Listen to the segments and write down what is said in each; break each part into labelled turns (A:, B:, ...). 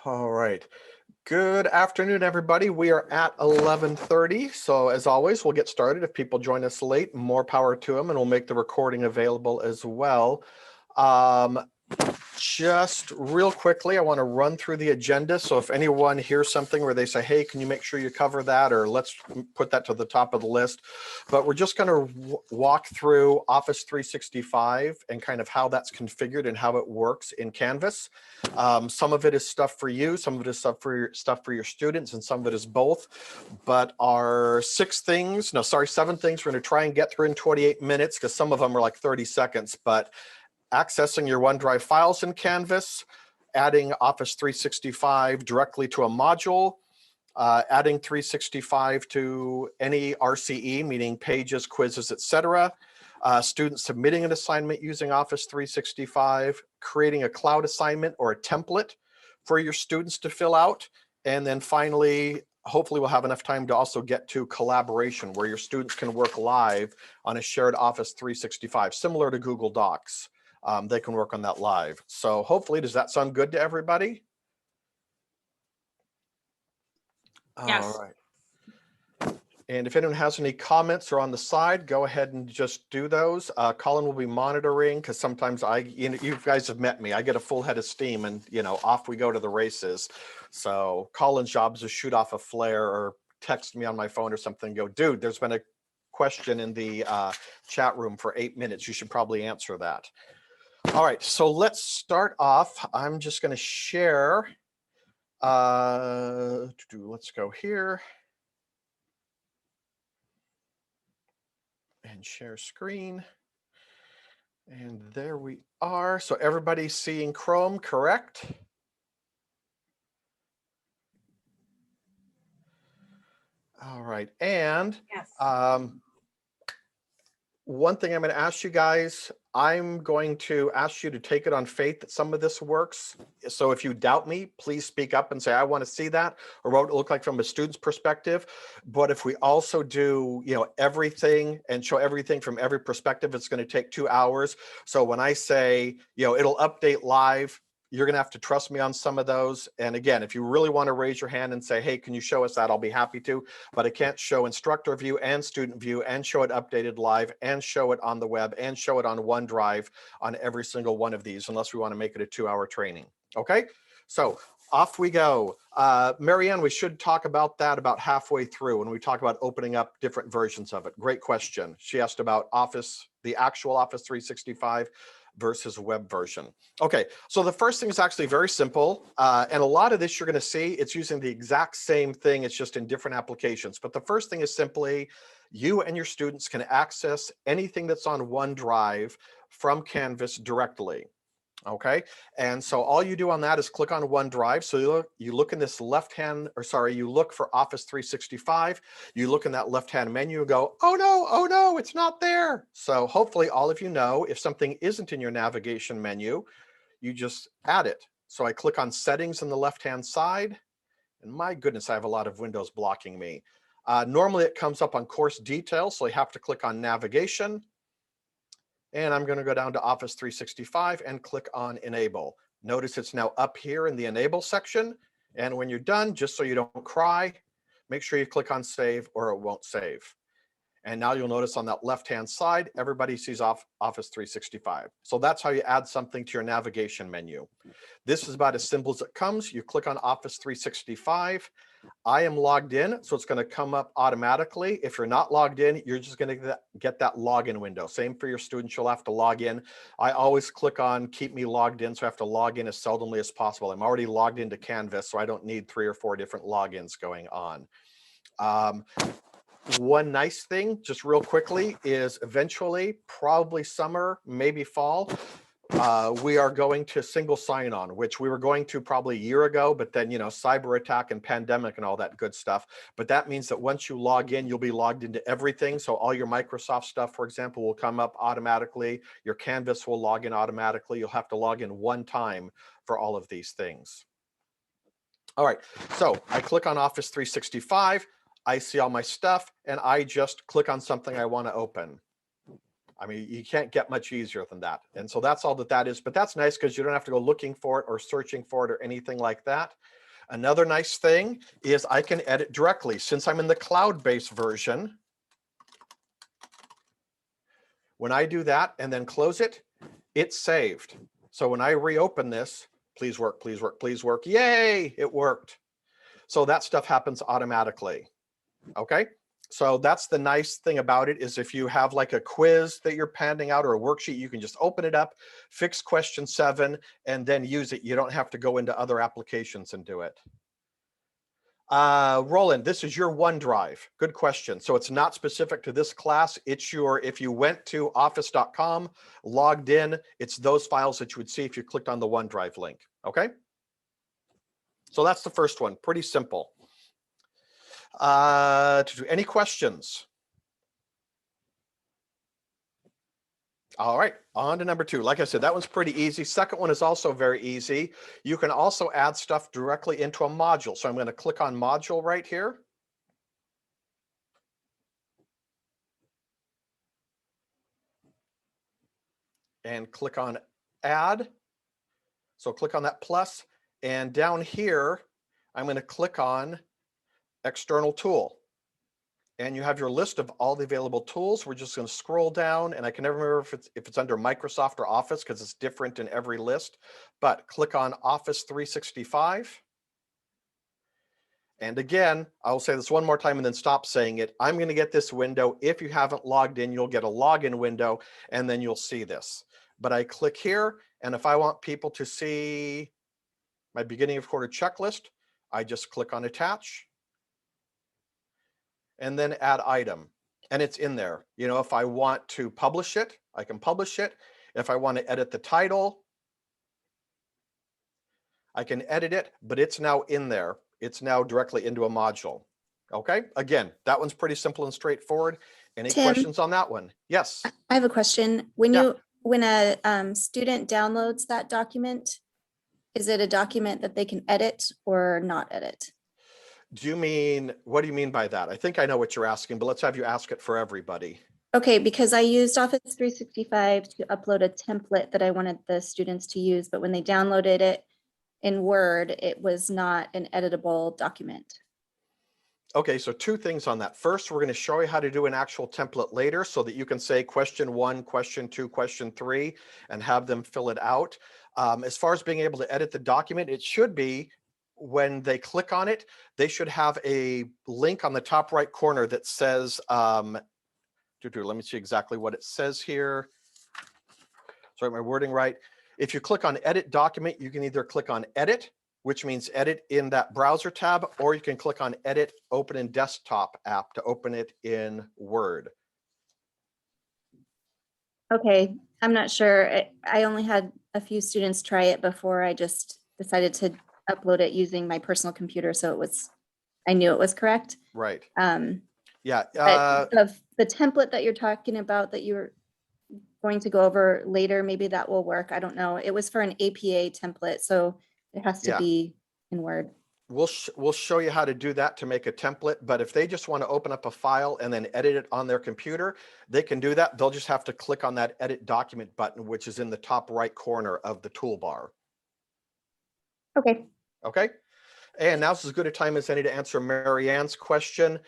A: All right. Good afternoon, everybody. We are at 11:30. So as always, we'll get started. If people join us late, more power to them, and we'll make the recording available as well. Just real quickly, I want to run through the agenda. So if anyone hears something where they say, hey, can you make sure you cover that? Or let's put that to the top of the list. But we're just going to walk through Office 365 and kind of how that's configured and how it works in Canvas. Some of it is stuff for you, some of it is stuff for your students, and some of it is both. But our seven things we're going to try and get through in 28 minutes because some of them are like 30 seconds. But accessing your OneDrive files in Canvas, adding Office 365 directly to a module, adding 365 to any RCE, meaning pages, quizzes, etc. Students submitting an assignment using Office 365, creating a cloud assignment or a template for your students to fill out. And then finally, hopefully we'll have enough time to also get to collaboration where your students can work live on a shared Office 365, similar to Google Docs. They can work on that live. So hopefully, does that sound good to everybody?
B: Yes.
A: All right. And if anyone has any comments or on the side, go ahead and just do those. Colin will be monitoring because sometimes you guys have met me. I get a full head of steam and, off we go to the races. So Colin's job is to shoot off a flare or text me on my phone or something, go, dude, there's been a question in the chat room for 8 minutes. You should probably answer that. All right, so let's start off. I'm just going to share. Let's go here and share screen. And there we are. So everybody's seeing Chrome, correct? All right, and
B: Yes.
A: One thing I'm going to ask you guys, I'm going to ask you to take it on faith that some of this works. So if you doubt me, please speak up and say, I want to see that, or what it look like from a student's perspective. But if we also do, everything and show everything from every perspective, it's going to take 2 hours. So when I say, it'll update live, you're going to have to trust me on some of those. And again, if you really want to raise your hand and say, hey, can you show us that? I'll be happy to, but I can't show instructor view and student view and show it updated live and show it on the web and show it on OneDrive on every single one of these, unless we want to make it a 2-hour training. Okay, so off we go. Marianne, we should talk about that about halfway through when we talk about opening up different versions of it. Great question. She asked about Office, the actual Office 365 versus web version. Okay, so the first thing is actually very simple. And a lot of this you're going to see, it's using the exact same thing. It's just in different applications. But the first thing is simply you and your students can access anything that's on OneDrive from Canvas directly. Okay, and so all you do on that is click on OneDrive. So you look in this you look for Office 365. You look in that left-hand menu and go, oh no, it's not there. So hopefully all of you know, if something isn't in your navigation menu, you just add it. So I click on Settings on the left-hand side, and my goodness, I have a lot of windows blocking me. Normally it comes up on Course Details, so I have to click on Navigation. And I'm going to go down to Office 365 and click on Enable. Notice it's now up here in the Enable section. And when you're done, just so you don't cry, make sure you click on Save or it won't save. And now you'll notice on that left-hand side, everybody sees Office 365. So that's how you add something to your navigation menu. This is about as simple as it comes. You click on Office 365. I am logged in, so it's going to come up automatically. If you're not logged in, you're just going to get that login window. Same for your students, you'll have to log in. I always click on Keep Me Logged In, so I have to log in as seldomly as possible. I'm already logged into Canvas, so I don't need 3 or 4 different logins going on. One nice thing, just real quickly, is eventually, probably summer, maybe fall, we are going to single sign-on, which we were going to probably a year ago, but then, cyber attack and pandemic and all that good stuff. But that means that once you log in, you'll be logged into everything. So all your Microsoft stuff, for example, will come up automatically. Your Canvas will log in automatically. You'll have to log in one time for all of these things. All right, so I click on Office 365. I see all my stuff, and I just click on something I want to open. I mean, you can't get much easier than that. And so that's all that is, but that's nice because you don't have to go looking for it or searching for it or anything like that. Another nice thing is I can edit directly. Since I'm in the cloud-based version, when I do that and then close it, it's saved. So when I reopen this, please work, please work, please work. Yay, it worked. So that stuff happens automatically. Okay. So that's the nice thing about it, is if you have like a quiz that you're handing out or a worksheet, you can just open it up, fix question 7, and then use it. You don't have to go into other applications and do it. Roland, this is your OneDrive. Good question. So it's not specific to this class. It's your, if you went to office.com, logged in, it's those files that you would see if you clicked on the OneDrive link. Okay. So that's the first one. Pretty simple. Any questions? All right, on to number 2. Like I said, that one's pretty easy. Second one is also very easy. You can also add stuff directly into a module. So I'm going to click on module right here. And click on add. So click on that plus, and down here, I'm going to click on external tool. And you have your list of all the available tools. We're just going to scroll down, and I can never remember if it's under Microsoft or Office because it's different in every list. But click on Office 365. And again, I'll say this one more time and then stop saying it. I'm going to get this window. If you haven't logged in, you'll get a login window, and then you'll see this. But I click here, and if I want people to see my beginning of quarter checklist, I just click on attach. And then add item, and it's in there. You know, if I want to publish it, I can publish it. If I want to edit the title, I can edit it, but it's now in there. It's now directly into a module. Okay, again, that one's pretty simple and straightforward. Any
C: Tim,
A: questions on that one? Yes.
C: I have a question. When
A: Yeah.
C: when a student downloads that document, is it a document that they can edit or not edit?
A: Do you mean, what do you mean by that? I think I know what you're asking, but let's have you ask it for everybody.
C: Okay, because I used Office 365 to upload a template that I wanted the students to use, but when they downloaded it in Word, it was not an editable document.
A: Okay, so 2 things on that. First, we're going to show you how to do an actual template later so that you can say question 1, question 2, question 3, and have them fill it out. As far as being able to edit the document, it should be when they click on it, they should have a link on the top right corner that says, let me see exactly what it says here. Sorry, my wording right. If you click on edit document, you can either click on edit, which means edit in that browser tab, or you can click on edit, open in desktop app to open it in Word.
C: Okay, I'm not sure. I only had a few students try it before I just decided to upload it using my personal computer, so I knew it was correct.
A: Right.
C: Yeah.
A: Yeah.
C: The template that you're talking about that you're going to go over later, maybe that will work. I don't know. It was for an APA template, so it has to be in Word.
A: We'll show you how to do that to make a template, but if they just want to open up a file and then edit it on their computer, they can do that. They'll just have to click on that edit document button, which is in the top right corner of the toolbar.
C: Okay.
A: Okay. And now's as good a time as any to answer Marianne's question.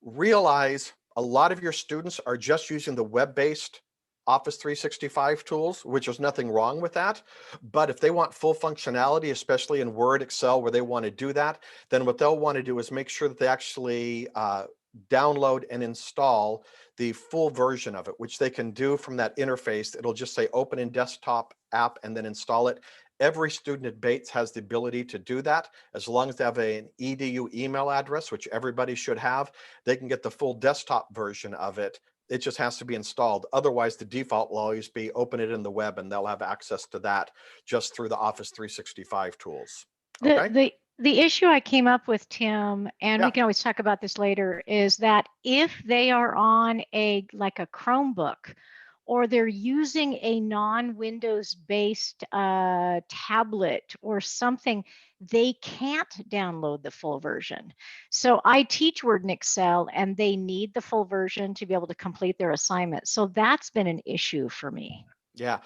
A: Realize a lot of your students are just using the web-based Office 365 tools, which there's nothing wrong with that. But if they want full functionality, especially in Word, Excel, where they want to do that, then what they'll want to do is make sure that they actually download and install the full version of it, which they can do from that interface. It'll just say open in desktop app and then install it. Every student at Bates has the ability to do that. As long as they have an EDU email address, which everybody should have, they can get the full desktop version of it. It just has to be installed. Otherwise, the default will always be open it in the web, and they'll have access to that just through the Office 365 tools. Okay?
B: The issue I came up with, Tim, and we can always talk about this later, is that if they are on like a Chromebook, or they're using a non-Windows based tablet or something, they can't download the full version. So I teach Word and Excel, and they need the full version to be able to complete their assignment. So that's been an issue for me.
A: Yeah,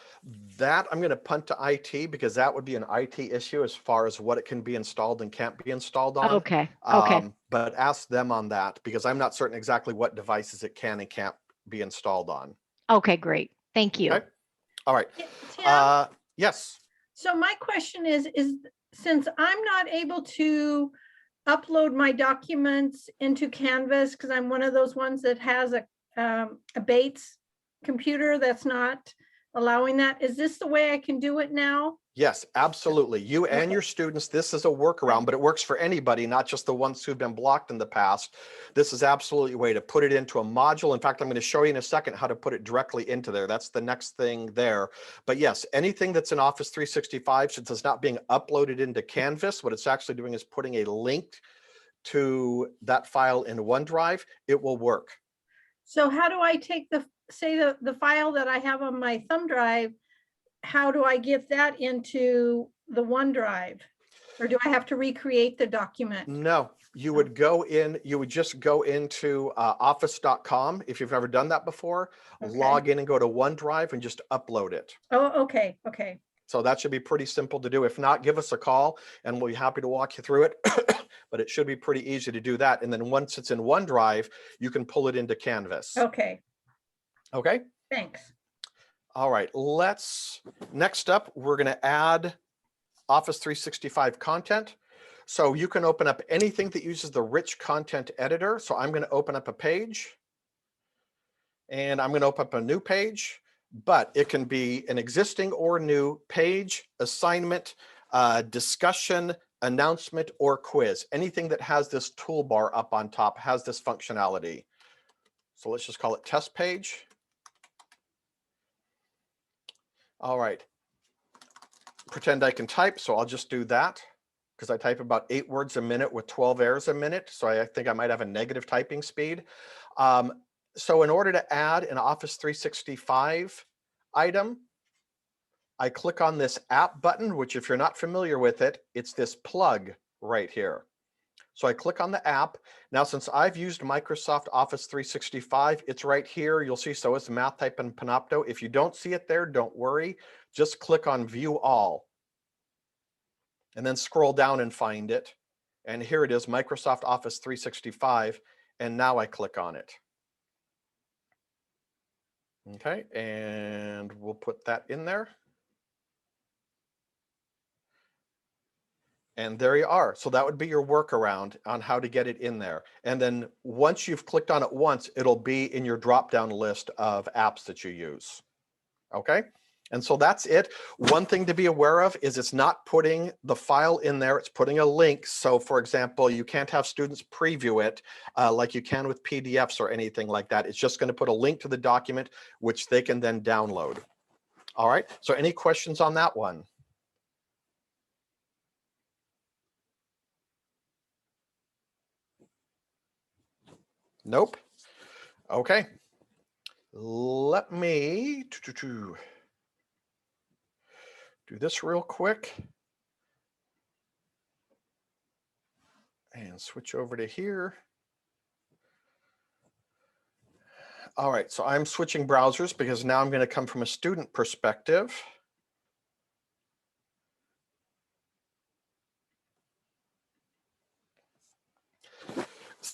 A: that I'm going to punt to IT, because that would be an IT issue as far as what it can be installed and can't be installed on.
B: Okay, okay.
A: But ask them on that, because I'm not certain exactly what devices it can and can't be installed on.
B: Okay, great. Thank you.
A: Okay. All right.
D: Tim,
A: Yes.
D: so my question is since I'm not able to upload my documents into Canvas, because I'm one of those ones that has a Bates computer that's not allowing that, is this the way I can do it now?
A: Yes, absolutely. You and
D: Okay.
A: your students, this is a workaround, but it works for anybody, not just the ones who've been blocked in the past. This is absolutely a way to put it into a module. In fact, I'm going to show you in a second how to put it directly into there. That's the next thing there. But yes, anything that's in Office 365, since it's not being uploaded into Canvas, what it's actually doing is putting a link to that file in OneDrive, it will work.
D: So how do I take the file that I have on my thumb drive? How do I get that into the OneDrive? Or do I have to recreate the document?
A: No, you would go in, you would just go into office.com if you've never done that before,
D: Okay.
A: log in and go to OneDrive and just upload it.
D: Oh, okay, okay.
A: So that should be pretty simple to do. If not, give us a call and we'll be happy to walk you through it. But it should be pretty easy to do that. And then once it's in OneDrive, you can pull it into Canvas.
D: Okay,
A: Okay.
D: thanks.
A: All right. Next up, we're going to add Office 365 content. So you can open up anything that uses the rich content editor. So I'm going to open up a page and I'm going to open up a new page, but it can be an existing or new page, assignment, discussion, announcement, or quiz. Anything that has this toolbar up on top has this functionality. So let's just call it test page. All right. Pretend I can type, so I'll just do that because I type about 8 words a minute with 12 errors a minute. So I think I might have a negative typing speed. So in order to add an Office 365 item, I click on this app button, which if you're not familiar with it, it's this plug right here. So I click on the app. Now, since I've used Microsoft Office 365, it's right here. You'll see, so it's MathType and Panopto. If you don't see it there, don't worry. Just click on View All. And then scroll down and find it. And here it is, Microsoft Office 365. And now I click on it. Okay, and we'll put that in there. And there you are. So that would be your workaround on how to get it in there. And then once you've clicked on it once, it'll be in your drop-down list of apps that you use. Okay? And so that's it. One thing to be aware of is it's not putting the file in there, it's putting a link. So for example, you can't have students preview it like you can with PDFs or anything like that. It's just going to put a link to the document, which they can then download. All right, so any questions on that one? Nope. Okay. Let me do this real quick and switch over to here. All right, so I'm switching browsers because now I'm going to come from a student perspective.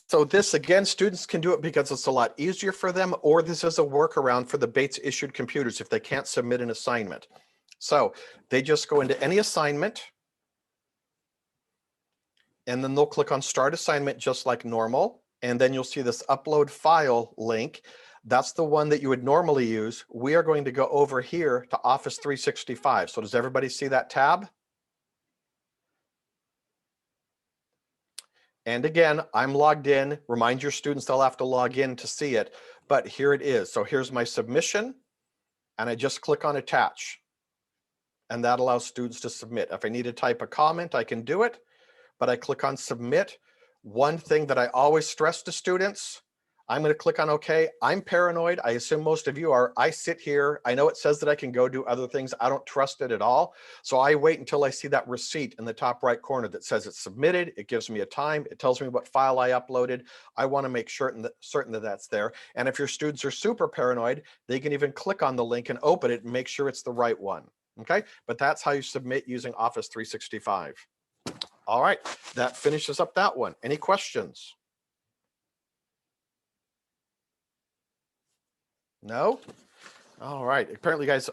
A: So this, again, students can do it because it's a lot easier for them, or this is a workaround for the Bates issued computers if they can't submit an assignment. So they just go into any assignment, and then they'll click on Start Assignment just like normal, and then you'll see this Upload File link. That's the one that you would normally use. We are going to go over here to Office 365. So does everybody see that tab? And again, I'm logged in. Remind your students they'll have to log in to see it, but here it is. So here's my submission, and I just click on Attach, and that allows students to submit. If I need to type a comment, I can do it, but I click on Submit. One thing that I always stress to students, I'm going to click on OK. I'm paranoid. I assume most of you are. I sit here. I know it says that I can go do other things. I don't trust it at all. So I wait until I see that receipt in the top right corner that says it's submitted. It gives me a time. It tells me what file I uploaded. I want to make certain that that's there. And if your students are super paranoid, they can even click on the link and open it and make sure it's the right one. Okay, but that's how you submit using Office 365. All right, that finishes up that one. Any questions? No? All right. Apparently you guys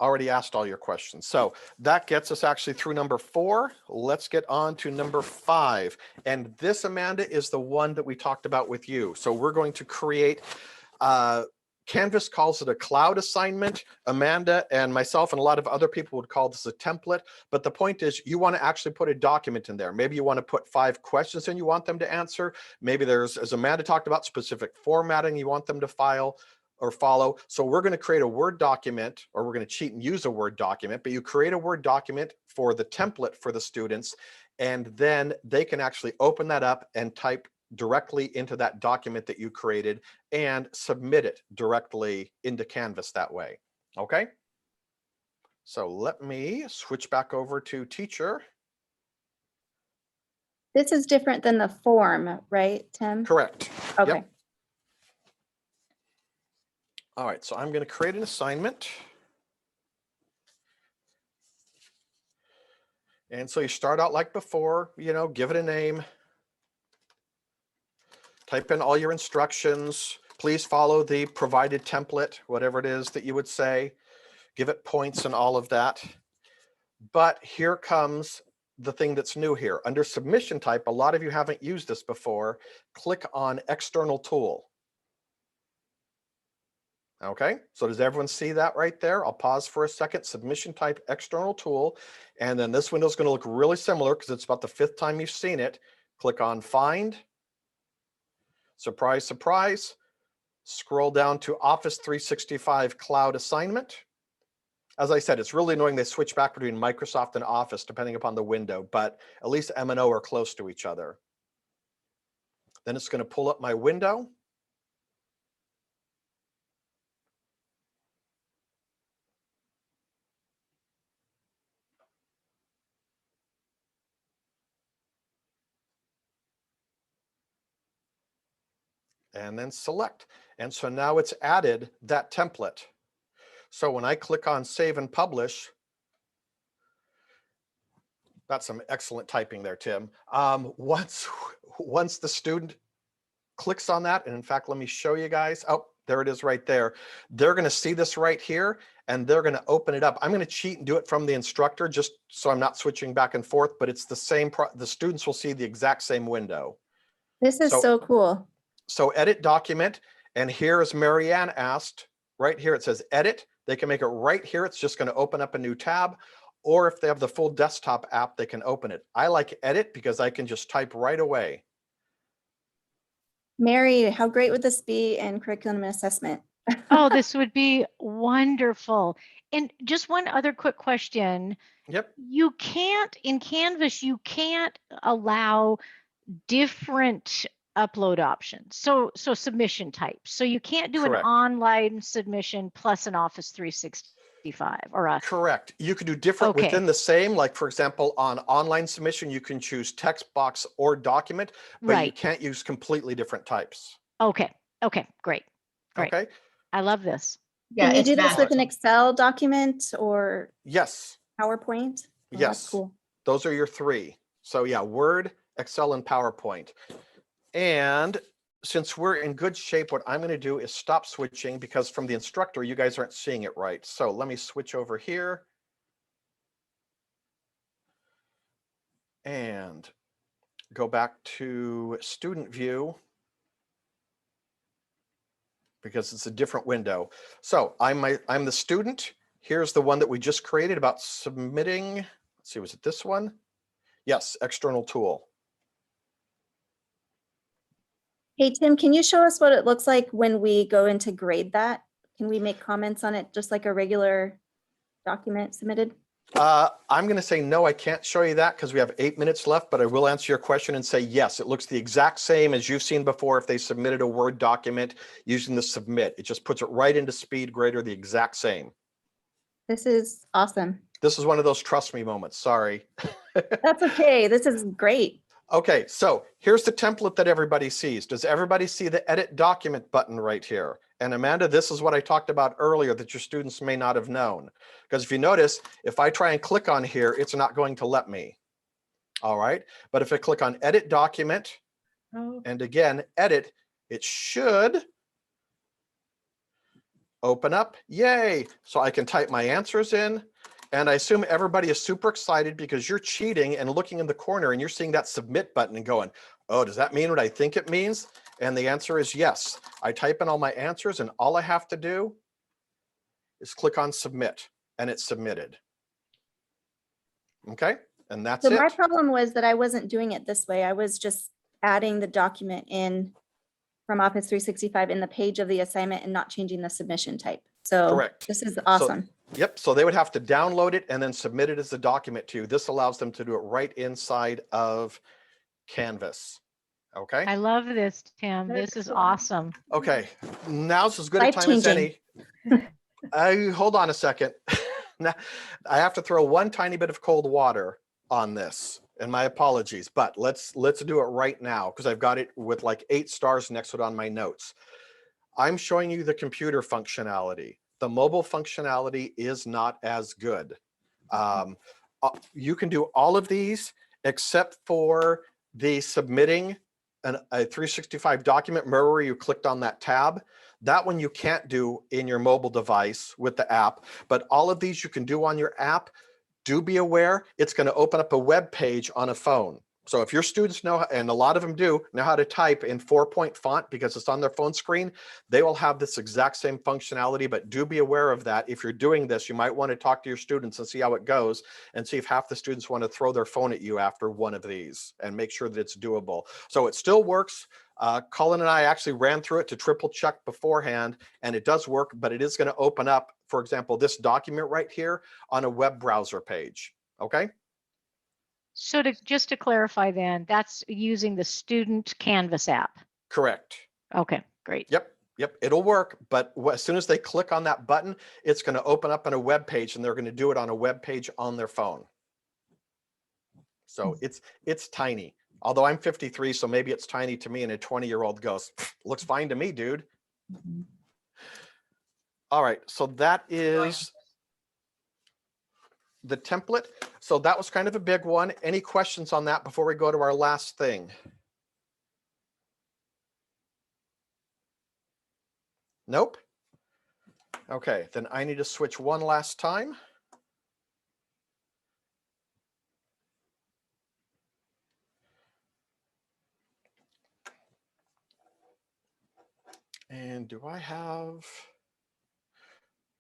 A: already asked all your questions. So that gets us actually through number 4. Let's get on to number 5. And this, Amanda, is the one that we talked about with you. So we're going to create, Canvas calls it a cloud assignment. Amanda and myself and a lot of other people would call this a template. But the point is you want to actually put a document in there. Maybe you want to put 5 questions in you want them to answer. Maybe there's, as Amanda talked about, specific formatting you want them to file or follow. So we're going to create a Word document, or we're going to cheat and use a Word document, but you create a Word document for the template for the students, and then they can actually open that up and type directly into that document that you created and submit it directly into Canvas that way. Okay. So let me switch back over to teacher.
C: This is different than the form, right, Tim?
A: Correct.
C: Okay.
A: Yep. All right, so I'm going to create an assignment. And so you start out like before, you know, give it a name. Type in all your instructions. Please follow the provided template, whatever it is that you would say. Give it points and all of that. But here comes the thing that's new here. Under submission type, a lot of you haven't used this before. Click on external tool. Okay, so does everyone see that right there? I'll pause for a second. Submission type external tool. And then this window is going to look really similar because it's about the 5th time you've seen it. Click on find. Surprise, surprise. Scroll down to Office 365 Cloud Assignment. As I said, it's really annoying they switch back between Microsoft and Office depending upon the window, but at least M and O are close to each other. Then it's going to pull up my window. And then select. And so now it's added that template. So when I click on save and publish, that's some excellent typing there, Tim. Once the student clicks on that, and in fact, let me show you guys. Oh, there it is right there. They're going to see this right here, and they're going to open it up. I'm going to cheat and do it from the instructor just so I'm not switching back and forth, but it's the same. The students will see the exact same window.
C: This is so cool.
A: So edit document, and here, as Marianne asked, right here it says edit. They can make it right here. It's just going to open up a new tab, or if they have the full desktop app, they can open it. I like edit because I can just type right away.
C: Mary, how great would this be in curriculum and assessment?
B: Oh, this would be wonderful. And just one other quick question.
A: Yep.
B: You can't, in Canvas, you can't allow different upload options. So submission types. So you can't do
A: Correct.
B: an online submission plus an Office 365 or a.
A: Correct. You could do different within the same, like for example, on online submission, you can choose text box or document, but you can't use completely different types.
B: Okay. Okay. Great. Great.
A: Okay.
B: I love this.
C: Yeah, can you do this with an Excel document or
A: yes,
C: PowerPoint? Oh,
A: yes.
C: that's cool.
A: Those are your 3. So yeah, Word, Excel, and PowerPoint. And since we're in good shape, what I'm going to do is stop switching because from the instructor, you guys aren't seeing it right. So let me switch over here. And go back to student view because it's a different window. So I'm the student. Here's the one that we just created about submitting. Let's see, was it this one? Yes, external tool.
C: Hey, Tim, can you show us what it looks like when we go in to grade that? Can we make comments on it just like a regular document submitted?
A: I'm going to say no, I can't show you that because we have 8 minutes left, but I will answer your question and say yes, it looks the exact same as you've seen before if they submitted a Word document using the submit. It just puts it right into speed grader, the exact same.
C: This is awesome.
A: This is one of those trust me moments, sorry.
C: That's okay. This is great.
A: Okay, so here's the template that everybody sees. Does everybody see the edit document button right here? And Amanda, this is what I talked about earlier that your students may not have known. Because if you notice, if I try and click on here, it's not going to let me. All right, but if I click on edit document,
D: Oh,
A: and again, edit, it should open up. Yay! So I can type my answers in. And I assume everybody is super excited because you're cheating and looking in the corner and you're seeing that submit button and going, oh, does that mean what I think it means? And the answer is yes. I type in all my answers and all I have to do is click on submit and it's submitted. Okay, and that's
C: So my
A: it.
C: problem was that I wasn't doing it this way. I was just adding the document in from Office 365 in the page of the assignment and not changing the submission type. So
A: Correct.
C: this is awesome.
A: Yep, so they would have to download it and then submit it as a document to you. This allows them to do it right inside of Canvas. Okay.
B: I love this, Tim.
D: That's
B: This is
D: cool.
B: awesome.
A: Okay, now's as good a time as any. Hold on a second. Now, I have to throw one tiny bit of cold water on this, and my apologies, but let's do it right now because I've got it with like 8 stars next to it on my notes. I'm showing you the computer functionality. The mobile functionality is not as good. You can do all of these except for the submitting a 365 document. Remember where you clicked on that tab? That one you can't do in your mobile device with the app, but all of these you can do on your app. Do be aware, it's going to open up a web page on a phone. So if your students know, and a lot of them do, know how to type in 4-point font because it's on their phone screen, they will have this exact same functionality, but do be aware of that. If you're doing this, you might want to talk to your students and see how it goes and see if half the students want to throw their phone at you after one of these and make sure that it's doable. So it still works. Colin and I actually ran through it to triple check beforehand, and it does work, but it is going to open up, for example, this document right here on a web browser page. Okay.
B: So just to clarify then, that's using the student Canvas app.
A: Correct.
B: Okay, great.
A: Yep. It'll work, but as soon as they click on that button, it's going to open up on a web page, and they're going to do it on a web page on their phone. So it's tiny. Although I'm 53, so maybe it's tiny to me, and a 20-year-old goes, looks fine to me, dude. All right, so that is the template. So that was kind of a big one. Any questions on that before we go to our last thing? Nope. Okay, then I need to switch one last time. And do I have?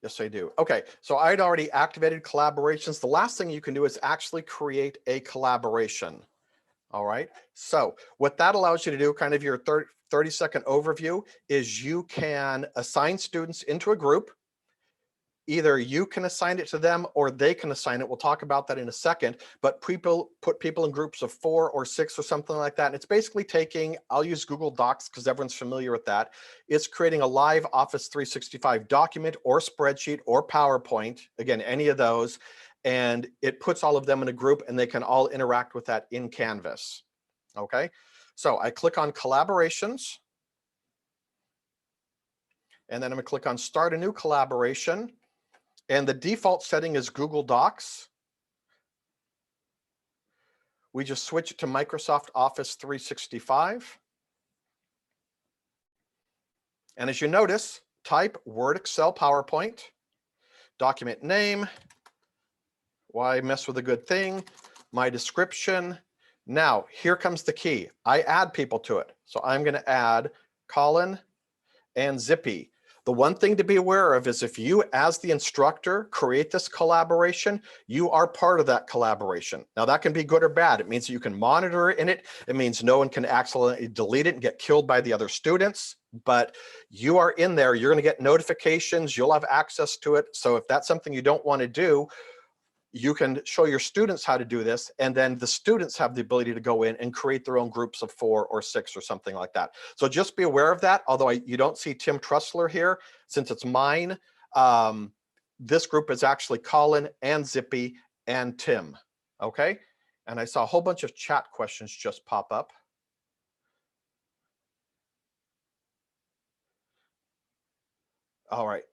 A: Yes, I do. Okay, so I'd already activated collaborations. The last thing you can do is actually create a collaboration. All right, so what that allows you to do, kind of your 30-second overview, is you can assign students into a group. Either you can assign it to them or they can assign it. We'll talk about that in a second, but put people in groups of 4 or 6 or something like that. And it's basically taking, I'll use Google Docs because everyone's familiar with that. It's creating a live Office 365 document or spreadsheet or PowerPoint, again, any of those, and it puts all of them in a group and they can all interact with that in Canvas. Okay, so I click on collaborations, and then I'm gonna click on start a new collaboration. And the default setting is Google Docs. We just switch it to Microsoft Office 365. And as you notice, type Word, Excel, PowerPoint, document name, why mess with a good thing, my description. Now, here comes the key. I add people to it. So I'm going to add Colin and Zippy. The one thing to be aware of is if you, as the instructor, create this collaboration, you are part of that collaboration. Now that can be good or bad. It means you can monitor in it. It means no one can accidentally delete it and get killed by the other students, but you are in there. You're going to get notifications. You'll have access to it. So if that's something you don't want to do, you can show your students how to do this, and then the students have the ability to go in and create their own groups of 4 or 6 or something like that. So just be aware of that. Although you don't see Tim Trussler here, since it's mine, this group is actually Colin and Zippy and Tim, okay? And I saw a whole bunch of chat questions just pop up. All right.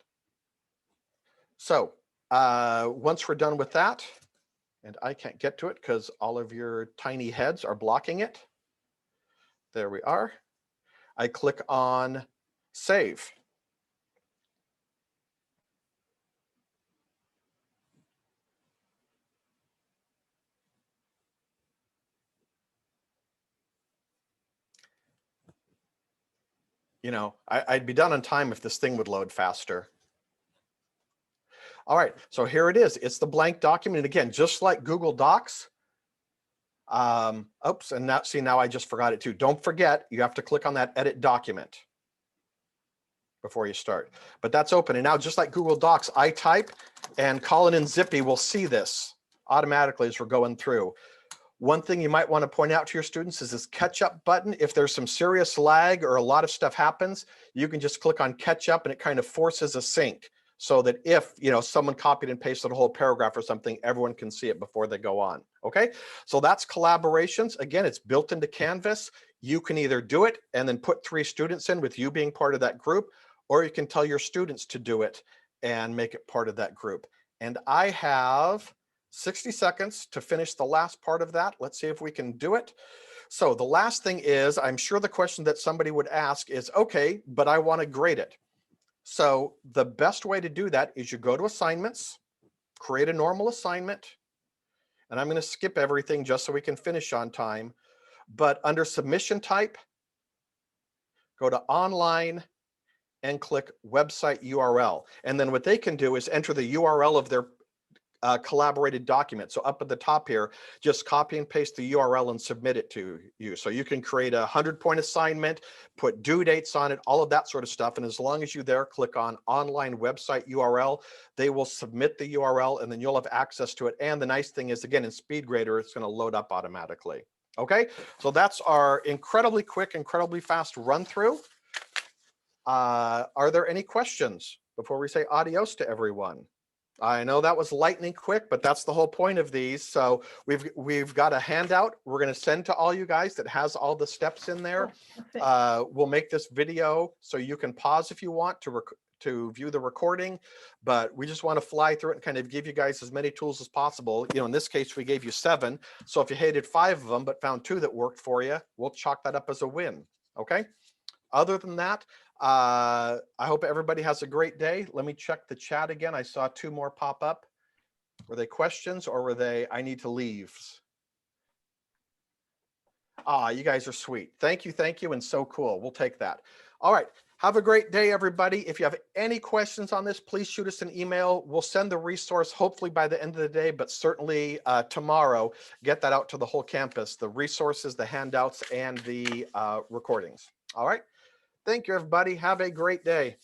A: So once we're done with that, and I can't get to it because all of your tiny heads are blocking it. There we are. I click on save. You know, I'd be done on time if this thing would load faster. All right, so here it is. It's the blank document. And again, just like Google Docs. Oops, and now, see, now I just forgot it too. Don't forget, you have to click on that edit document before you start. But that's open. And now, just like Google Docs, I type, and Colin and Zippy will see this automatically as we're going through. One thing you might want to point out to your students is this catch up button. If there's some serious lag or a lot of stuff happens, you can just click on catch up and it kind of forces a sync so that if, you know, someone copied and pasted a whole paragraph or something, everyone can see it before they go on. Okay, so that's collaborations. Again, it's built into Canvas. You can either do it and then put 3 students in with you being part of that group, or you can tell your students to do it and make it part of that group. And I have 60 seconds to finish the last part of that. Let's see if we can do it. So the last thing is, I'm sure the question that somebody would ask is, okay, but I want to grade it. So the best way to do that is you go to assignments, create a normal assignment, and I'm going to skip everything just so we can finish on time. But under submission type, go to online and click website URL. And then what they can do is enter the URL of their collaborated document. So up at the top here, just copy and paste the URL and submit it to you. So you can create a 100-point assignment, put due dates on it, all of that sort of stuff. And as long as you there click on online website URL, they will submit the URL and then you'll have access to it. And the nice thing is, again, in SpeedGrader, it's going to load up automatically. Okay, so that's our incredibly quick, incredibly fast run through. Are there any questions before we say adios to everyone? I know that was lightning quick, but that's the whole point of these. So we've got a handout we're going to send to all you guys that has all the steps in there. We'll make this video so you can pause if you want to view the recording, but we just want to fly through it and kind of give you guys as many tools as possible. You know, in this case, we gave you 7. So if you hated 5 of them, but found 2 that worked for you, we'll chalk that up as a win. Okay. Other than that, I hope everybody has a great day. Let me check the chat again. I saw 2 more pop up. Were they questions or were they, I need to leave? Ah, you guys are sweet. Thank you, and so cool. We'll take that. All right. Have a great day, everybody. If you have any questions on this, please shoot us an email. We'll send the resource hopefully by the end of the day, but certainly tomorrow, get that out to the whole campus, the resources, the handouts, and the recordings. All right. Thank you, everybody. Have a great day.